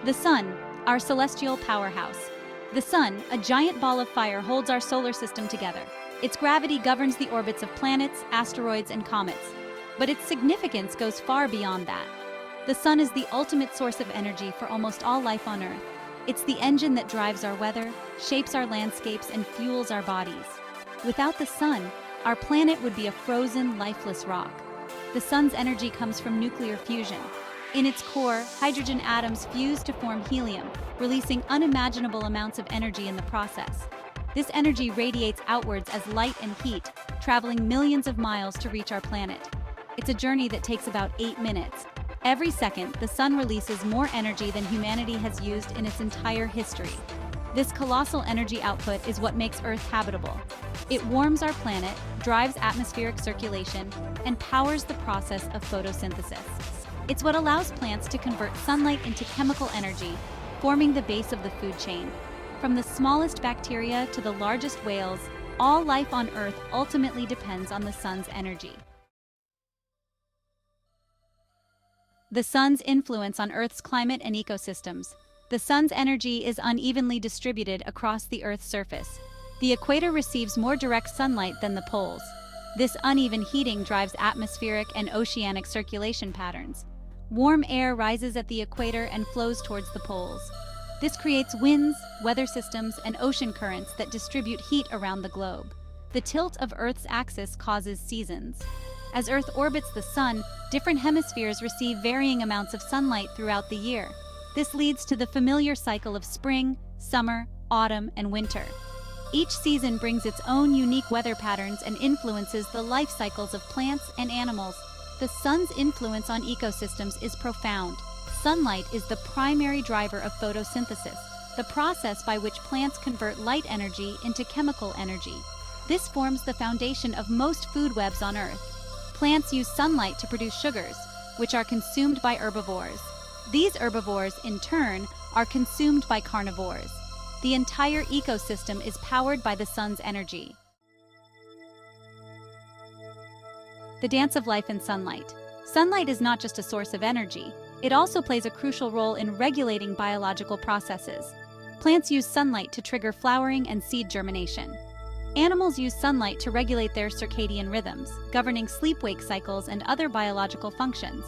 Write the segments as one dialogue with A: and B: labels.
A: The Sun, our celestial powerhouse. The Sun, a giant ball of fire, holds our solar system together. Its gravity governs the orbits of planets, asteroids, and comets. But its significance goes far beyond that. The Sun is the ultimate source of energy for almost all life on Earth. It's the engine that drives our weather, shapes our landscapes, and fuels our bodies. Without the Sun, our planet would be a frozen, lifeless rock. The Sun's energy comes from nuclear fusion. In its core, hydrogen atoms fuse to form helium, releasing unimaginable amounts of energy in the process. This energy radiates outwards as light and heat, traveling millions of miles to reach our planet. It's a journey that takes about 8 minutes. Every second, the Sun releases more energy than humanity has used in its entire history. This colossal energy output is what makes Earth habitable. It warms our planet, drives atmospheric circulation, and powers the process of photosynthesis. It's what allows plants to convert sunlight into chemical energy, forming the base of the food chain. From the smallest bacteria to the largest whales, all life on Earth ultimately depends on the Sun's energy. The Sun's influence on Earth's climate and ecosystems. The Sun's energy is unevenly distributed across the Earth's surface. The equator receives more direct sunlight than the poles. This uneven heating drives atmospheric and oceanic circulation patterns. Warm air rises at the equator and flows towards the poles. This creates winds, weather systems, and ocean currents that distribute heat around the globe. The tilt of Earth's axis causes seasons. As Earth orbits the Sun, different hemispheres receive varying amounts of sunlight throughout the year. This leads to the familiar cycle of spring, summer, autumn, and winter. Each season brings its own unique weather patterns and influences the life cycles of plants and animals. The Sun's influence on ecosystems is profound. Sunlight is the primary driver of photosynthesis, the process by which plants convert light energy into chemical energy. This forms the foundation of most food webs on Earth. Plants use sunlight to produce sugars, which are consumed by herbivores. These herbivores, in turn, are consumed by carnivores. The entire ecosystem is powered by the Sun's energy. The dance of life in sunlight. Sunlight is not just a source of energy. It also plays a crucial role in regulating biological processes. Plants use sunlight to trigger flowering and seed germination. Animals use sunlight to regulate their circadian rhythms, governing sleep-wake cycles and other biological functions.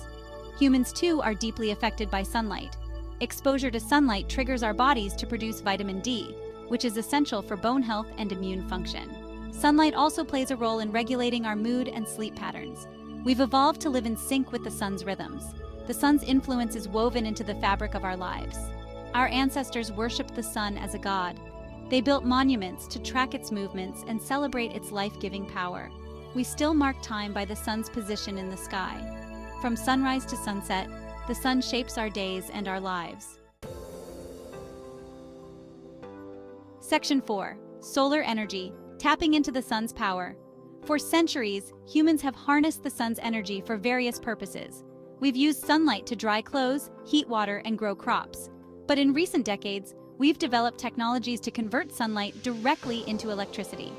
A: Humans, too, are deeply affected by sunlight. Exposure to sunlight triggers our bodies to produce vitamin D, which is essential for bone health and immune function. Sunlight also plays a role in regulating our mood and sleep patterns. We've evolved to live in sync with the Sun's rhythms. The Sun's influence is woven into the fabric of our lives. Our ancestors worshipped the Sun as a god. They built monuments to track its movements and celebrate its life-giving power. We still mark time by the Sun's position in the sky. From sunrise to sunset, the Sun shapes our days and our lives. Section 4. Solar energy. Tapping into the Sun's power. For centuries, humans have harnessed the Sun's energy for various purposes. We've used sunlight to dry clothes, heat water, and grow crops. But in recent decades, we've developed technologies to convert sunlight directly into electricity.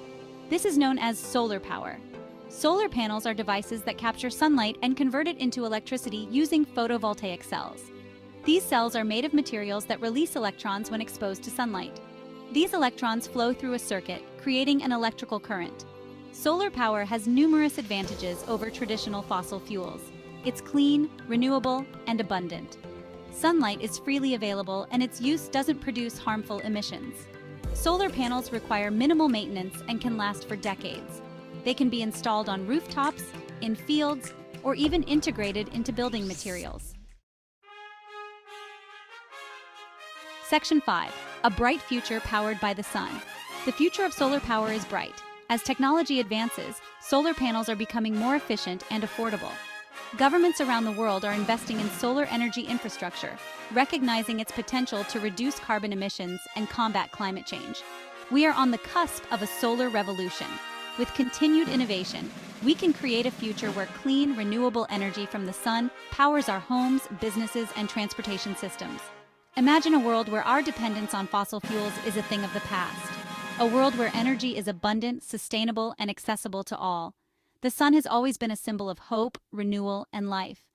A: This is known as solar power. Solar panels are devices that capture sunlight and convert it into electricity using photovoltaic cells. These cells are made of materials that release electrons when exposed to sunlight. These electrons flow through a circuit, creating an electrical current. Solar power has numerous advantages over traditional fossil fuels. It's clean, renewable, and abundant. Sunlight is freely available, and its use doesn't produce harmful emissions. Solar panels require minimal maintenance and can last for decades. They can be installed on rooftops, in fields, or even integrated into building materials. Section 5. A bright future powered by the Sun. The future of solar power is bright. As technology advances, solar panels are becoming more efficient and affordable. Governments around the world are investing in solar energy infrastructure, recognizing its potential to reduce carbon emissions and combat climate change. We are on the cusp of a solar revolution. With continued innovation, we can create a future where clean, renewable energy from the Sun powers our homes, businesses, and transportation systems. Imagine a world where our dependence on fossil fuels is a thing of the past. A world where energy is abundant, sustainable, and accessible to all. The Sun has always been a symbol of hope, renewal, and life.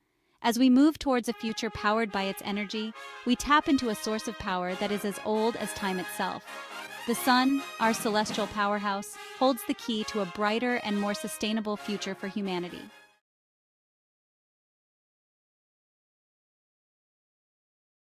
A: As we move towards a future powered by its energy, we tap into a source of power that is as old as time itself. The sun, our celestial powerhouse, holds the key to a brighter and more sustainable future for humanity.